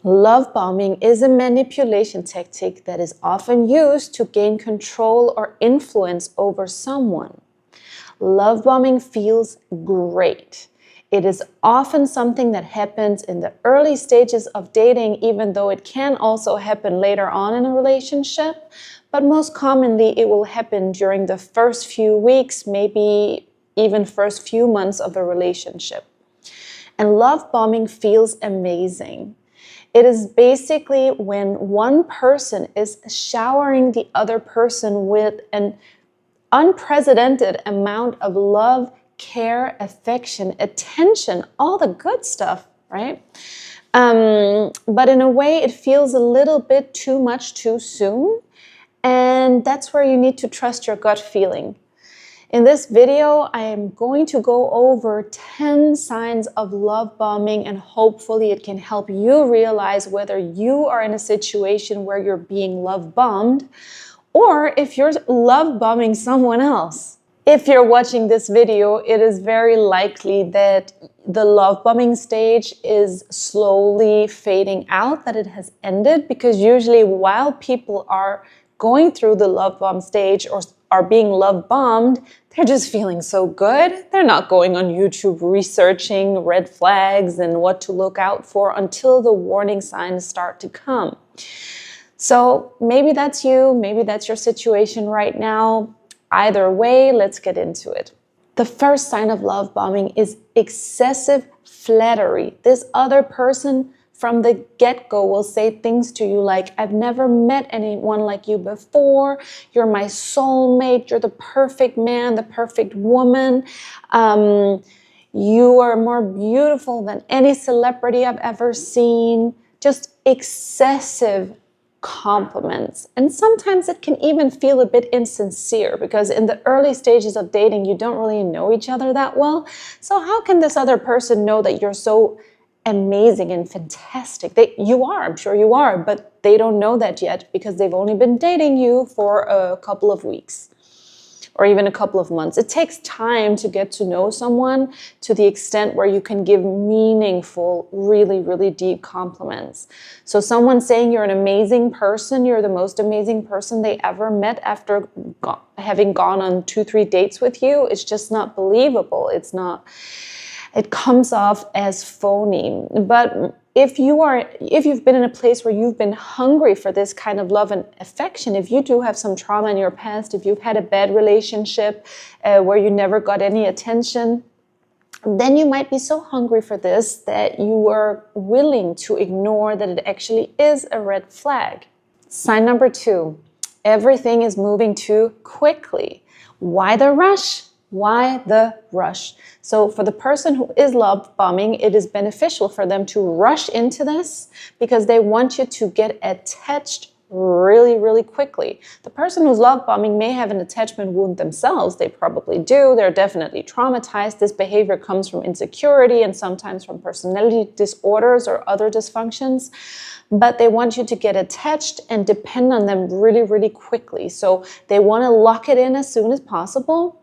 Love bombing is a manipulation tactic that is often used to gain control or influence over someone. Love bombing feels great. It is often something that happens in the early stages of dating, even though it can also happen later on in a relationship. But most commonly, it will happen during the first few weeks, maybe even first few months of a relationship. And love bombing feels amazing. It is basically when one person is showering the other person with an unprecedented amount of love, care, affection, attention, all the good stuff, right? But in a way, it feels a little bit too much too soon. And that's where you need to trust your gut feeling. In this video, I am going to go over 10 signs of love bombing, and hopefully it can help you realize whether you are in a situation where you're being love bombed or if you're love bombing someone else. If you're watching this video, it is very likely that the love bombing stage is slowly fading out, that it has ended, because usually while people are going through the love bomb stage or are being love bombed, they're just feeling so good. They're not going on YouTube researching red flags and what to look out for until the warning signs start to come. So maybe that's you, maybe that's your situation right now. Either way, let's get into it. The first sign of love bombing is excessive flattery. This other person from the get-go will say things to you like, I've never met anyone like you before. You're my soulmate. You're the perfect man, the perfect woman. You are more beautiful than any celebrity I've ever seen. Just excessive compliments. And sometimes it can even feel a bit insincere, because in the early stages of dating, you don't really know each other that well. So how can this other person know that you're so amazing and fantastic? You are, I'm sure you are, but they don't know that yet because they've only been dating you for a couple of weeks or even a couple of months. It takes time to get to know someone to the extent where you can give meaningful, really, really deep compliments. So someone saying you're an amazing person, you're the most amazing person they ever met after having gone on 2-3 dates with you, it's just not believable. It comes off as phony. But if you've been in a place where you've been hungry for this kind of love and affection, if you do have some trauma in your past, if you've had a bad relationship where you never got any attention, then you might be so hungry for this that you are willing to ignore that it actually is a red flag. Sign number 2, everything is moving too quickly. Why the rush? Why the rush? So for the person who is love bombing, it is beneficial for them to rush into this because they want you to get attached really, really quickly. The person who's love bombing may have an attachment wound themselves. They probably do. They're definitely traumatized. This behavior comes from insecurity and sometimes from personality disorders or other dysfunctions. But they want you to get attached and depend on them really, really quickly. So they want to lock it in as soon as possible.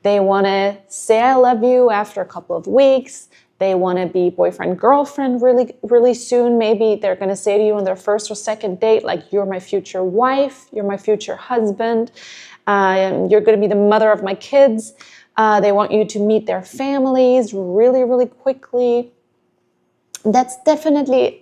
They want to say I love you after a couple of weeks. They want to be boyfriend, girlfriend really, really soon. Maybe they're going to say to you on their first or second date, like, you're my future wife, you're my future husband, you're going to be the mother of my kids. They want you to meet their families really, really quickly. That's definitely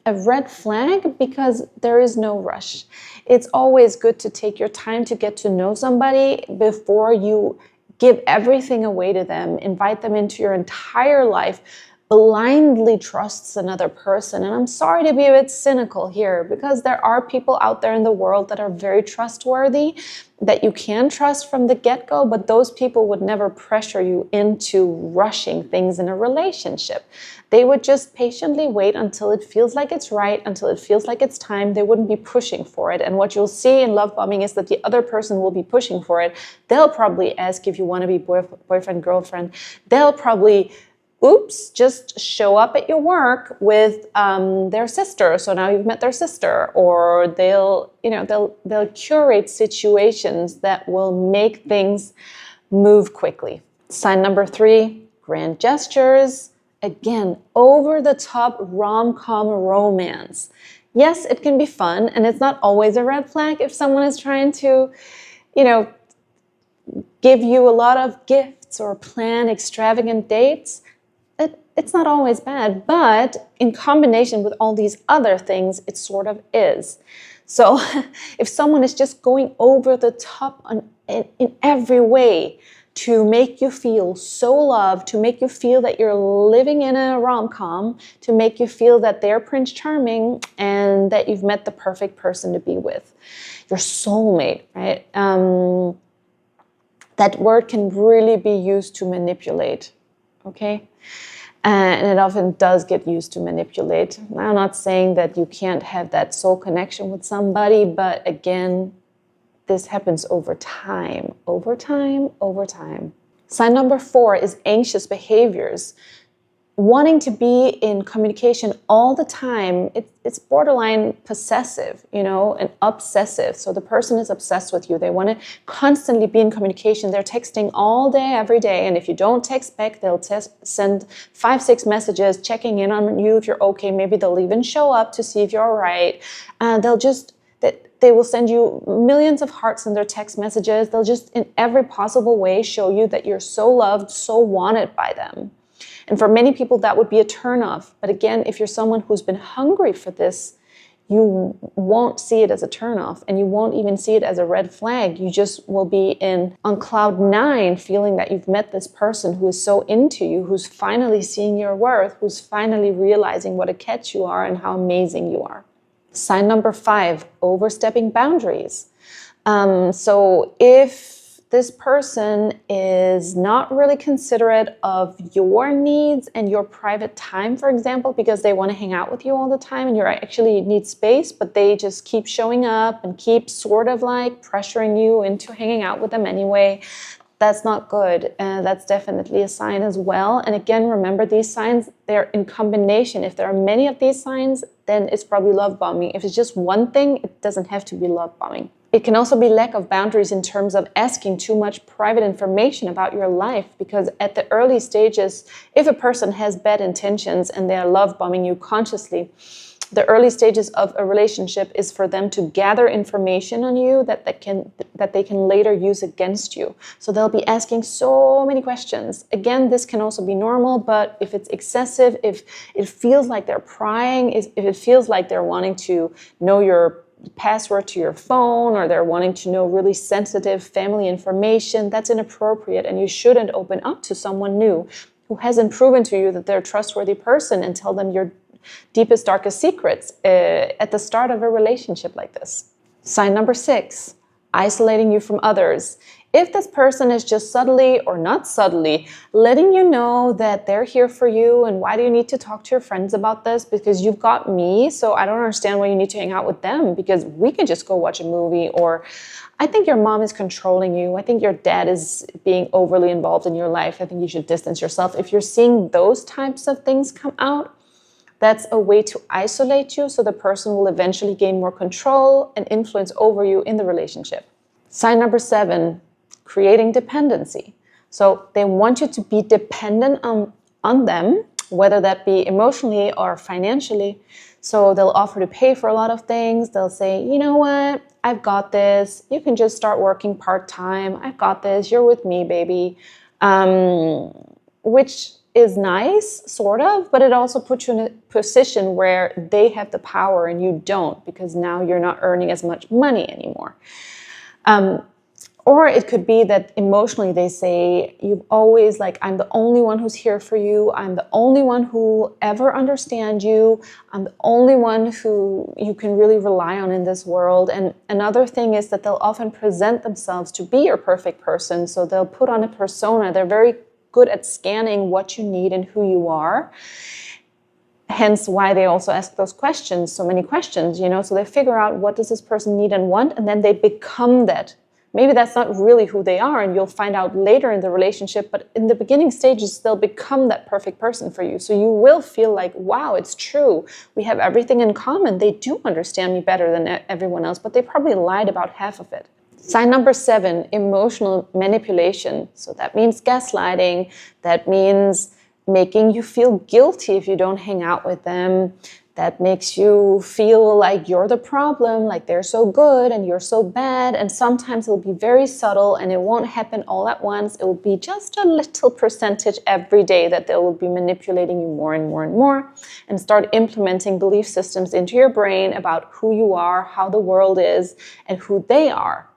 a red flag because there is no rush. It's always good to take your time to get to know somebody before you give everything away to them, invite them into your entire life, blindly trusts another person. And I'm sorry to be a bit cynical here, because there are people out there in the world that are very trustworthy, that you can trust from the get-go, but those people would never pressure you into rushing things in a relationship. They would just patiently wait until it feels like it's right, until it feels like it's time. They wouldn't be pushing for it. And what you'll see in love bombing is that the other person will be pushing for it. They'll probably ask if you want to be boyfriend, girlfriend. They'll probably just show up at your work with their sister. So now you've met their sister, or they'll curate situations that will make things move quickly. Sign number 3, grand gestures, Again, over the top rom-com romance. Yes, it can be fun, and it's not always a red flag if someone is trying to, give you a lot of gifts or plan extravagant dates. It's not always bad, but in combination with all these other things, it sort of is. So if someone is just going over the top in every way to make you feel so loved, to make you feel that you're living in a rom-com, to make you feel that they're Prince Charming and that you've met the perfect person to be with, your soulmate, right? That word can really be used to manipulate, okay? And it often does get used to manipulate. I'm not saying that you can't have that soul connection with somebody, but again, this happens over time. Sign number 4 is anxious behaviors. Wanting to be in communication all the time, it's borderline possessive, and obsessive. So the person is obsessed with you. They want to constantly be in communication. They're texting all day, every day. And if you don't text back, they'll send 5-6 messages checking in on you if you're okay. Maybe they'll even show up to see if you're all right. They will send you millions of hearts in their text messages. They'll just in every possible way show you that you're so loved, so wanted by them. And for many people, that would be a turnoff. But again, if you're someone who's been hungry for this, you won't see it as a turnoff, and you won't even see it as a red flag. You just will be on cloud 9, feeling that you've met this person who is so into you, who's finally seeing your worth, who's finally realizing what a catch you are and how amazing you are. Sign number 5, overstepping boundaries. So if this person is not really considerate of your needs and your private time, for example, because they want to hang out with you all the time and you actually need space, but they just keep showing up and keep sort of like pressuring you into hanging out with them anyway, that's not good. That's definitely a sign as well. And again, remember, these signs, they're in combination. If there are many of these signs, then it's probably love bombing. If it's just one thing, it doesn't have to be love bombing. It can also be lack of boundaries in terms of asking too much private information about your life, because at the early stages, if a person has bad intentions and they are love bombing you consciously, the early stages of a relationship is for them to gather information on you that they can later use against you. So they'll be asking so many questions. Again, this can also be normal, but if it's excessive, if it feels like they're prying, if it feels like they're wanting to know your password to your phone, or they're wanting to know really sensitive family information, that's inappropriate, and you shouldn't open up to someone new who hasn't proven to you that they're a trustworthy person and tell them your deepest, darkest secrets at the start of a relationship like this. Sign number 6, isolating you from others. If this person is just subtly or not subtly letting you know that they're here for you, and why do you need to talk to your friends about this? Because you've got me, so I don't understand why you need to hang out with them, because we can just go watch a movie. Or I think your mom is controlling you. I think your dad is being overly involved in your life. I think you should distance yourself. If you're seeing those types of things come out, that's a way to isolate you, so the person will eventually gain more control and influence over you in the relationship. Sign number 7, creating dependency. So they want you to be dependent on them, whether that be emotionally or financially. So they'll offer to pay for a lot of things. They'll say, you know what, I've got this. You can just start working part-time. I've got this. You're with me, baby. Which is nice, sort of, but it also puts you in a position where they have the power and you don't, because now you're not earning as much money anymore. Or it could be that emotionally they say, you've always, I'm the only one who's here for you. I'm the only one who will ever understand you. I'm the only one who you can really rely on in this world. And another thing is that they'll often present themselves to be your perfect person. So they'll put on a persona. They're very good at scanning what you need and who you are. Hence why they also ask those questions, so many questions, so they figure out what does this person need and want, and then they become that. Maybe that's not really who they are, and you'll find out later in the relationship, but in the beginning stages, they'll become that perfect person for you. So you will feel like, wow, it's true. We have everything in common. They do understand me better than everyone else, but they probably lied about half of it. Sign number 7, emotional manipulation. So that means gaslighting. That means making you feel guilty if you don't hang out with them, that makes you feel like you're the problem, like they're so good and you're so bad. And sometimes it'll be very subtle and it won't happen all at once. It will be just a little percentage every day that they will be manipulating you more and more and more, and start implementing belief systems into your brain about who you are, how the world is, and who they are.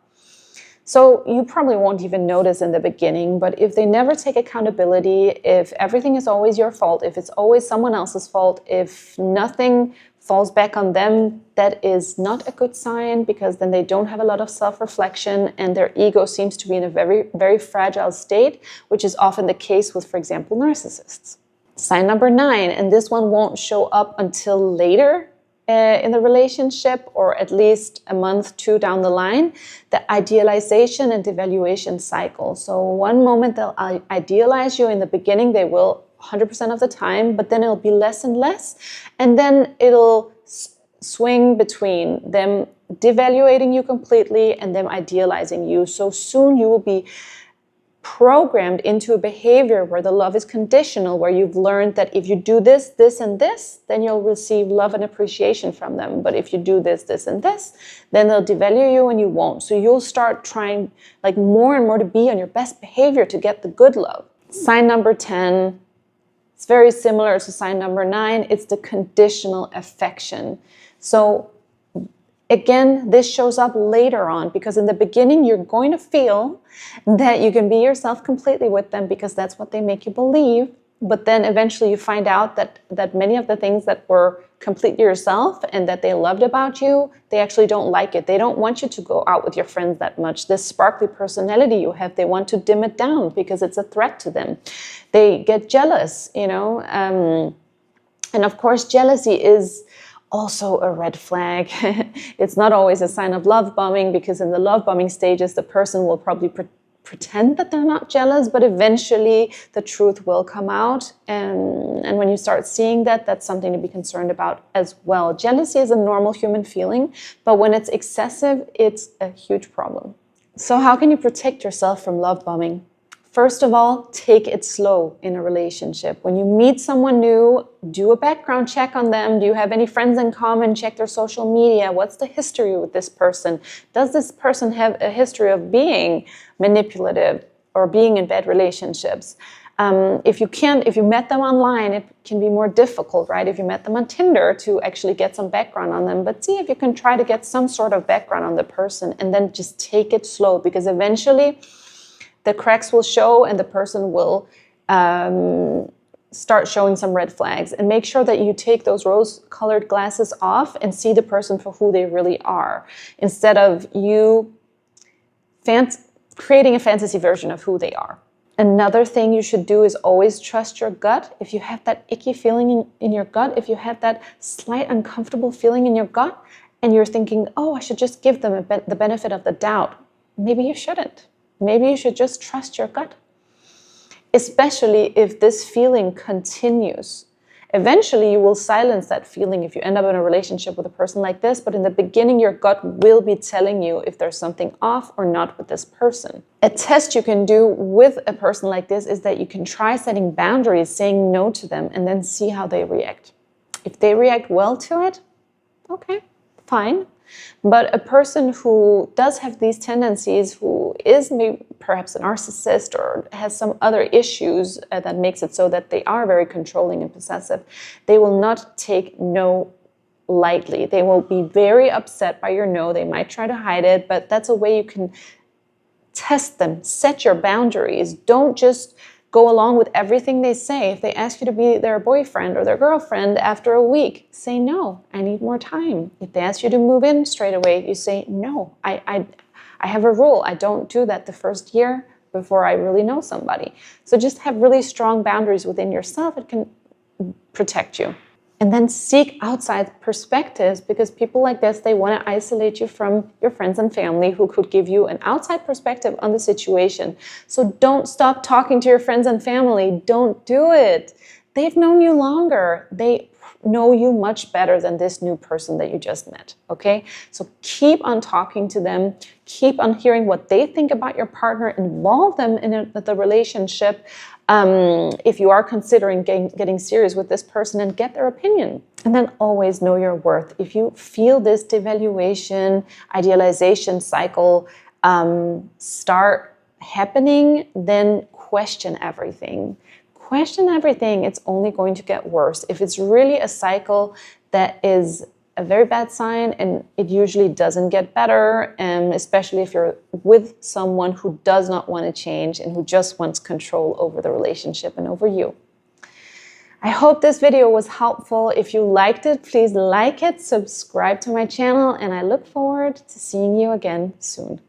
So you probably won't even notice in the beginning, but if they never take accountability, if everything is always your fault, if it's always someone else's fault, if nothing falls back on them, that is not a good sign, because then they don't have a lot of self-reflection and their ego seems to be in a very, very fragile state, which is often the case with, for example, narcissists. Sign number 9, and this one won't show up until later in the relationship, or at least a month, 2 down the line, the idealization and devaluation cycle. So one moment they'll idealize you. In the beginning, they will 100% of the time, but then it'll be less and less. And then it'll swing between them devaluating you completely and them idealizing you. So soon you will be programmed into a behavior where the love is conditional, where you've learned that if you do this, this, and this, then you'll receive love and appreciation from them. But if you do this, this, and this, then they'll devalue you and you won't. So you'll start trying like more and more to be on your best behavior to get the good love. Sign number 10, it's very similar to sign number 9. It's the conditional affection. So again, this shows up later on, because in the beginning, you're going to feel that you can be yourself completely with them because that's what they make you believe. But then eventually you find out that many of the things that were completely yourself and that they loved about you, they actually don't like it. They don't want you to go out with your friends that much. This sparkly personality you have, they want to dim it down because it's a threat to them. They get jealous, you know. And of course, jealousy is also a red flag. It's not always a sign of love bombing, because in the love bombing stages, the person will probably pretend that they're not jealous, but eventually the truth will come out. And when you start seeing that, that's something to be concerned about as well. Jealousy is a normal human feeling, but when it's excessive, it's a huge problem. So how can you protect yourself from love bombing? First of all, take it slow in a relationship. When you meet someone new, do a background check on them. Do you have any friends in common? Check their social media. What's the history with this person? Does this person have a history of being manipulative or being in bad relationships? If you met them online, it can be more difficult, right? If you met them on Tinder, to actually get some background on them. But see if you can try to get some sort of background on the person, and then just take it slow, because eventually the cracks will show and the person will start showing some red flags. And make sure that you take those rose-colored glasses off and see the person for who they really are, instead of you creating a fantasy version of who they are. Another thing you should do is always trust your gut. If you have that icky feeling in your gut, if you have that slight uncomfortable feeling in your gut, and you're thinking, oh, I should just give them the benefit of the doubt, maybe you shouldn't. Maybe you should just trust your gut, especially if this feeling continues. Eventually, you will silence that feeling if you end up in a relationship with a person like this, but in the beginning, your gut will be telling you if there's something off or not with this person. A test you can do with a person like this is that you can try setting boundaries, saying no to them, and then see how they react. If they react well to it, okay, fine. But a person who does have these tendencies, who is maybe perhaps a narcissist or has some other issues that makes it so that they are very controlling and possessive, they will not take no lightly. They will be very upset by your no. They might try to hide it, but that's a way you can test them. Set your boundaries. Don't just go along with everything they say. If they ask you to be their boyfriend or their girlfriend after a week, say no, I need more time. If they ask you to move in straight away, you say no, I have a rule. I don't do that the first year before I really know somebody. So just have really strong boundaries within yourself. It can protect you. And then seek outside perspectives, because people like this, they want to isolate you from your friends and family who could give you an outside perspective on the situation. So don't stop talking to your friends and family. Don't do it. They've known you longer. They know you much better than this new person that you just met, okay? So keep on talking to them, keep on hearing what they think about your partner, involve them in the relationship if you are considering getting serious with this person, and get their opinion. And then always know your worth. If you feel this devaluation, idealization cycle start happening, then question everything. Question everything. It's only going to get worse. If it's really a cycle, that is a very bad sign, and it usually doesn't get better, especially if you're with someone who does not want to change and who just wants control over the relationship and over you. I hope this video was helpful. If you liked it, please like it, subscribe to my channel, and I look forward to seeing you again soon.